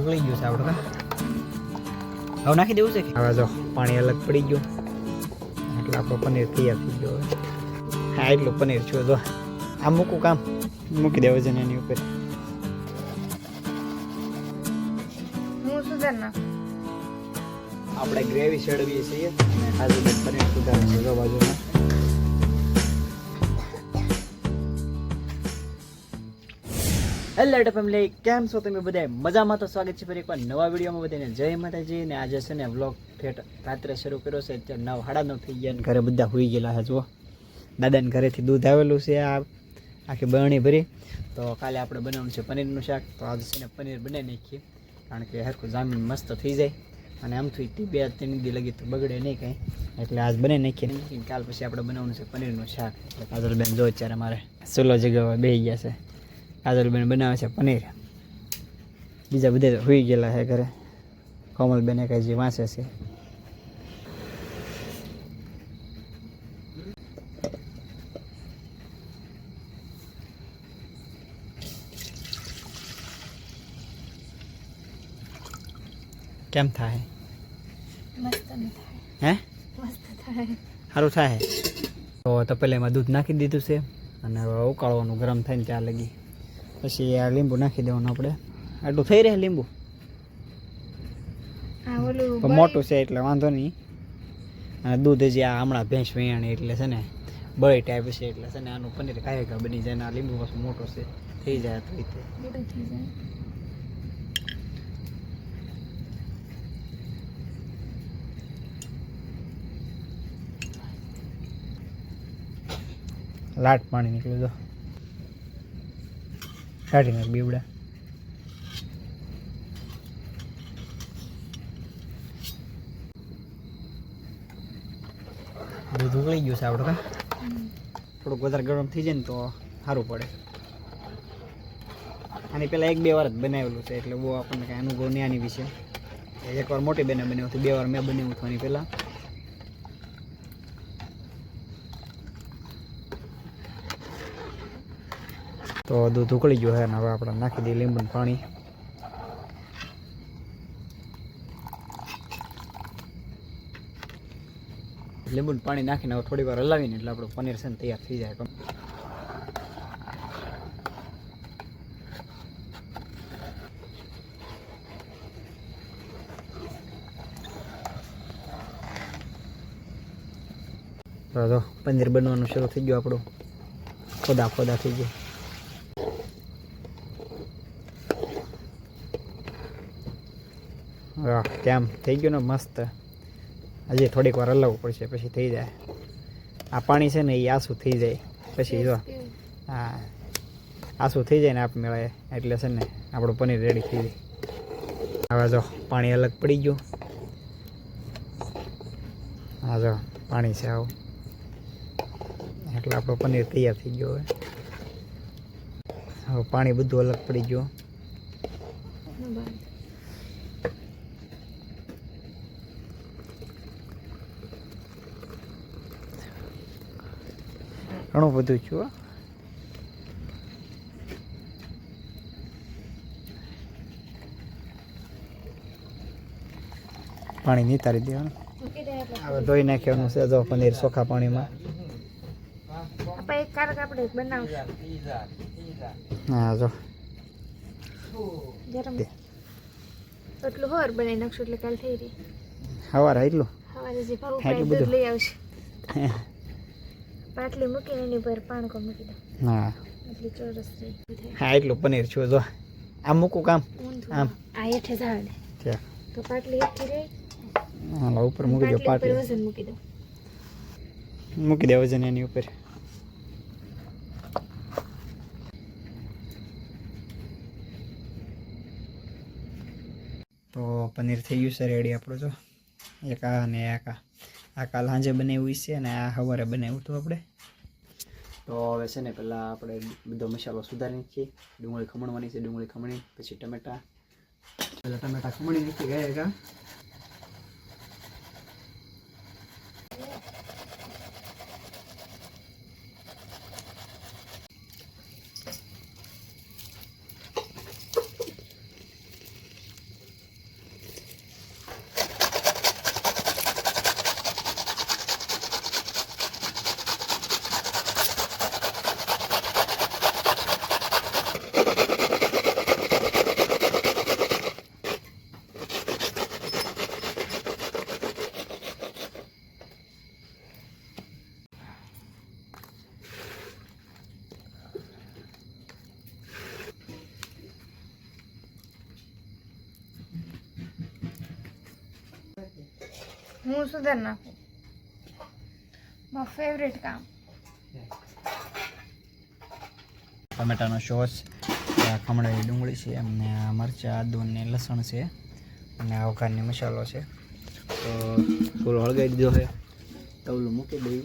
ઉકળી ગયું છે આપણે. હવે નાખી દેવું છે કે હવે જો પાણી અલગ પડી ગયું એટલે આપણો પનીર તૈયાર થઈ ગયો. હા એટલું પનીર છું જો આમ મૂકું કામ મૂકી દેવું છે ને એની ઉપર. આપણે ગ્રેવી ચડવીએ છીએ અને આજે પનીર સુધારે છે જો બાજુમાં. હેલો ફેમિલી, કેમ છો તમે બધા? મજામાં? તો સ્વાગત છે ફરી એકવાર નવા વિડીયોમાં. બધાને જય માતાજી. ને આજે છે ને વ્લોગ ઠેઠ રાત્રે શરૂ કર્યો છે. અત્યારે 9:30 થઈ ગયા ને ઘરે બધા હોઈ ગયેલા છે. જુઓ દાદાને ઘરેથી દૂધ આવેલું છે આ આખી બરણી ભરી. તો કાલે આપણે બનાવવાનું છે પનીરનું શાક. તો આજે છે ને પનીર બનાવી નાખીએ કારણ કે હરખું જામીન મસ્ત થઈ જાય અને આમથી 2-3 દી લગી તો બગડે નહીં કાંઈ. એટલે આજ બનાવી નાખીએ. કાલ પછી આપણે બનાવવાનું છે પનીરનું શાક. એટલે કાજલબેન જો અત્યારે મારે સોલો જગ્યાએ બેસી ગયા છે. કાજલબેન બનાવે છે પનીર. બીજા બધા હોઈ ગયેલા છે ઘરે. કોમલબેન એક હજી વાંચે છે. કેમ થાય? મસ્ત થાય. હે મસ્ત થાય. સારું થાય. તો તપેલીમાં દૂધ નાખી દીધું છે અને હવે ઉકાળવાનું ગરમ થાય ને ત્યાં લગી પછી આ લીંબુ નાખી દેવાનું આપણે. આટલું થઈ રહે લીંબુ પણ મોટું છે એટલે વાંધો નહીં. અને દૂધ હજી આ હમણાં ભેંસ વેયાણી એટલે છે ને બળી ટાઈપ છે એટલે છે ને આનું પનીર કાંઈ બની જાય. આ લીંબુ પાછું મોટું છે થઈ જાય તો રીતે લાટ પાણી નીકળ્યું તો કાઢી નાખ બીવડા. દૂધ ઉકળી ગયું છે આપણે. થોડુંક વધારે ગરમ થઈ જાય ને તો સારું પડે. આની પહેલાં 1-2 વાર જ બનાવેલું છે એટલે બહુ આપણને કાંઈ અનુભવ નહીં આની વિશે. એકવાર મોટી બેને બનાવ્યું હતું, 2 વાર મેં બનાવ્યું હતું આની પહેલાં. તો દૂધ ઉકળી ગયું છે અને હવે આપણે નાખી દઈએ લીંબુનું પાણી. લીંબુનું પાણી નાખીને હવે થોડી વાર હલાવીને એટલે આપણું પનીર છે ને તૈયાર થઈ જાય. તો જો પનીર બનવાનું શરૂ થઈ ગયું આપણું. ખોદા થઈ ગયું. કેમ થઈ ગયું ને મસ્ત. હજી થોડીક વાર હલાવવું પડશે પછી થઈ જાય. આ પાણી છે ને એ આસું થઈ જાય પછી જો હા આસું થઈ જાય ને આપ મેળાએ એટલે છે ને આપણું પનીર રેડી થઈ જાય. હવે જો પાણી અલગ પડી ગયું. હા જો પાણી છે આવું એટલે આપણું પનીર તૈયાર થઈ ગયું. હવે પાણી બધું અલગ પડી ગયું. ઘણું બધું છું. પાણી નિતારી દેવાનું. હવે ધોઈ નાખવાનું છે જો પનીર ચોખ્ખા પાણીમાં. હા જો એટલું હોર બનાવી નાખશું એટલે કાલ થઈ રહી. સવારે એટલું દૂધ લઈ આવશે. પાટલી મૂકીને એની પર પાણકો મૂકી દો. હા એટલી ચોરસ રહી. હા એટલું પનીર છું જો આમ મૂકું કામ આમ આ હેઠે જાવ ને તો પાટલી હેઠી રહી. હા ઉપર મૂકી દો. પાટલી વજન મૂકી દો. મૂકી દે વજન એની ઉપર. તો પનીર થઈ ગયું છે રેડી આપણું. જો એક આ અને એક આ કાલ સાંજે બનાવ્યું છે અને આ સવારે બનાવ્યું હતું આપણે. તો હવે છે ને પહેલાં આપણે બધો મસાલો સુધારી નાખીએ. ડુંગળી ખમણવાની છે, ડુંગળી ખમણી પછી ટમેટા. પહેલાં ટમેટા ખમણી નાખી ગયા. હું સુધાર નાખું. મારું ફેવરેટ કામ. ટમેટાનો સોસ, ખમણેલી ડુંગળી છે અને મરચાં, આદુ અને લસણ છે અને આ વઘારની મસાલો છે. તો થોડું હળગાવી દીધો છે, તવલું મૂકી દઈ.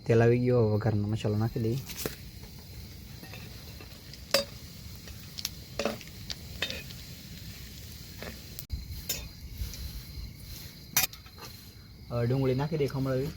તેલ આવી ગયો, વઘારનો મસાલો નાખી દઈ. ડુંગળી નાખી દઈ ખમણાવી.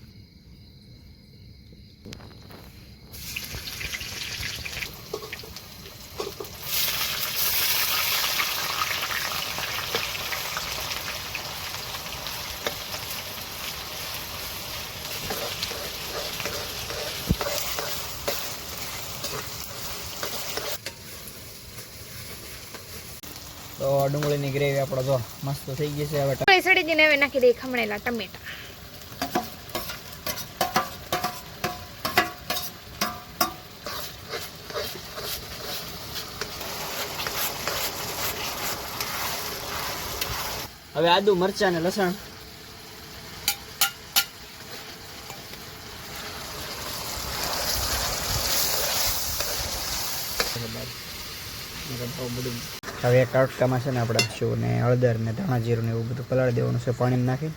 તો ડુંગળીની ગ્રેવી આપણો જો મસ્ત થઈ ગઈ છે. હવે સડી જઈને હવે નાખી દઈએ ખમણેલા ટમેટા. હવે આદુ, મરચાં અને લસણ. હવે એક કટકામાં છે ને આપણે શું ને હળદર ને ધાણા જીરું ને એવું બધું પલાળી દેવાનું છે પાણીમાં નાખી.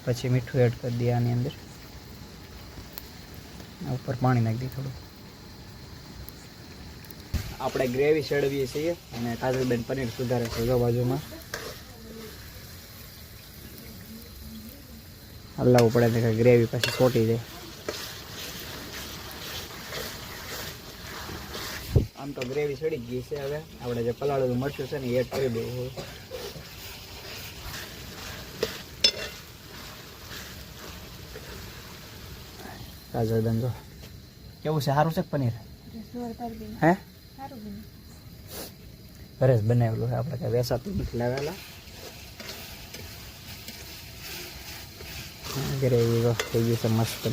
પછી મીઠું એડ કરી દઈએ આની અંદર. ઉપર પાણી નાખી દઈએ થોડું. આપણે ગ્રેવી ચડવીએ છીએ અને કાજલબેન પનીર સુધારે છે જો બાજુમાં. હલાવવું પડે કે ગ્રેવી પછી છોટી જાય. આમ તો ગ્રેવી ચડી ગઈ છે. હવે આપણે જે પલાળેલું મરચું છે ને એ એડ કરી દેવું. કાજલબેન જો કેવું છે, સારું છે પનીર? હે, ઘરે જ બનાવેલું છે, આપણે કઈ વેસાતું નથી લાવેલા. ગ્રેવી થઈ ગઈ છે મસ્ત.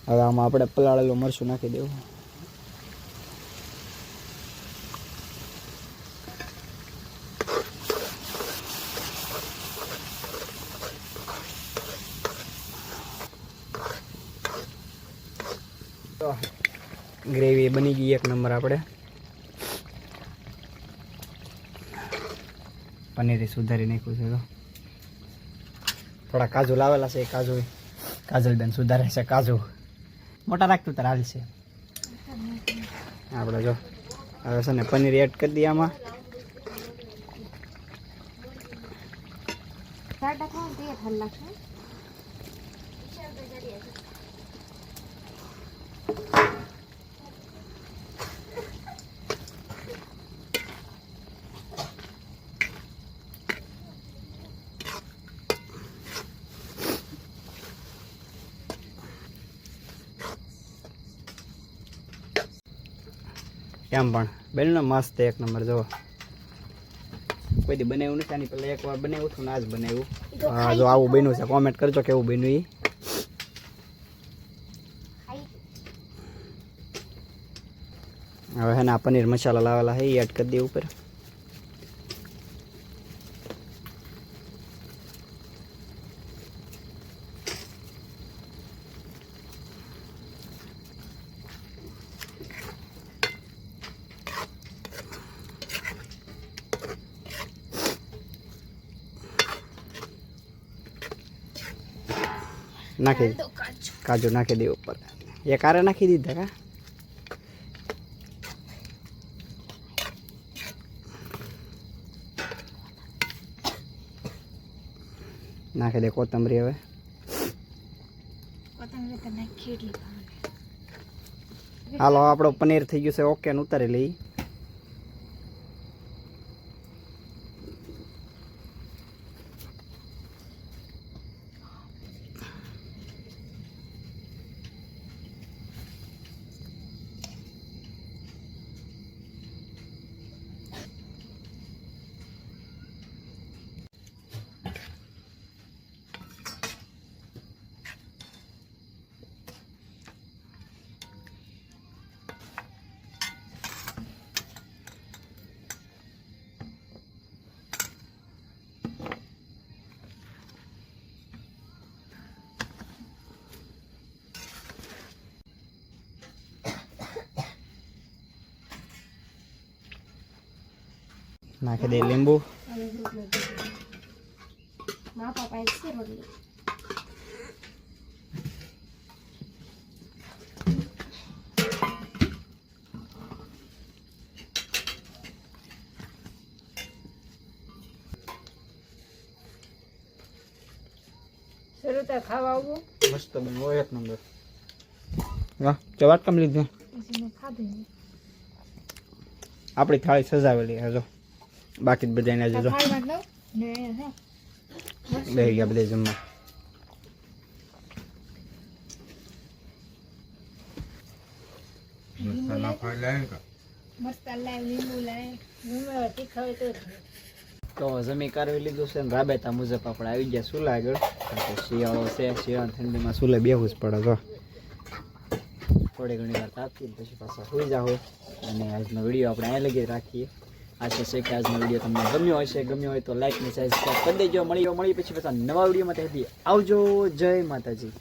હવે આમાં આપણે પલાળેલું મરચું નાખી દેવું. ગ્રેવી બની ગઈ એક નંબર. આપણે પનીર સુધારી નાખ્યું છે. તો થોડા કાજુ લાવેલા છે, કાજુ કાજલબેન સુધારે છે. કાજુ મોટા રાખતું તાર હાલશે. આપણે જો હવે છે ને પનીર એડ કરી દઈએ આમાં. કેમ પણ બેનનો મસ્ત એક નંબર. જો કોઈ દી બનાવ્યું નથી આની પહેલાં, એકવાર બનાવ્યું હતું ને આજ બનાવ્યું. હા જો આવું બન્યું છે. કોમેન્ટ કરજો કેવું બન્યું એ. હવે હે ને આ પનીર મસાલા લાવેલા છે એ એડ કરી દઈએ ઉપર. નાખી કાજુ નાખી દે ઉપર. એક આરે નાખી દીધા કા. નાખી દે કોથમરી. હવે હાલો આપણો પનીર થઈ ગયું છે ઓકે ને ઉતારી લઈ. નાખી દે લીંબુ. મા પાપા એક છે રોટલી. શરૂ ખાવા આવું મસ્ત બન્યો એક નંબર. વાહ ચવાટ કમ લીધી. પછી મેં ખાધી આપણી થાળી સજાવેલી હજો બાકી બધાને હજુ થાળમાં લઉં ને હે બે ગયા બધે જમવા. મસ્ત લાય લીંબુ લાય ગમે તીખા હોય તો તો જમી કાઢવી લીધું છે ને રાબેતા મુજબ આપણે આવી ગયા સુલા આગળ. કારણ કે શિયાળો છે, શિયાળા ઠંડીમાં સુલે બેહવું જ પડે. તો થોડી ઘણી વાર તાપતી પછી પાછા સુઈ જાવ. અને આજનો વિડીયો આપણે અહીંયા લગી રાખીએ. આશા છે કે આજનો વિડીયો તમને ગમ્યો હશે. ગમ્યો હોય તો લાઈક ને સબસ્ક્રાઈબ કરી દેજો. મળી પછી પાછા નવા વિડીયોમાં ત્યાંથી આવજો. જય માતાજી.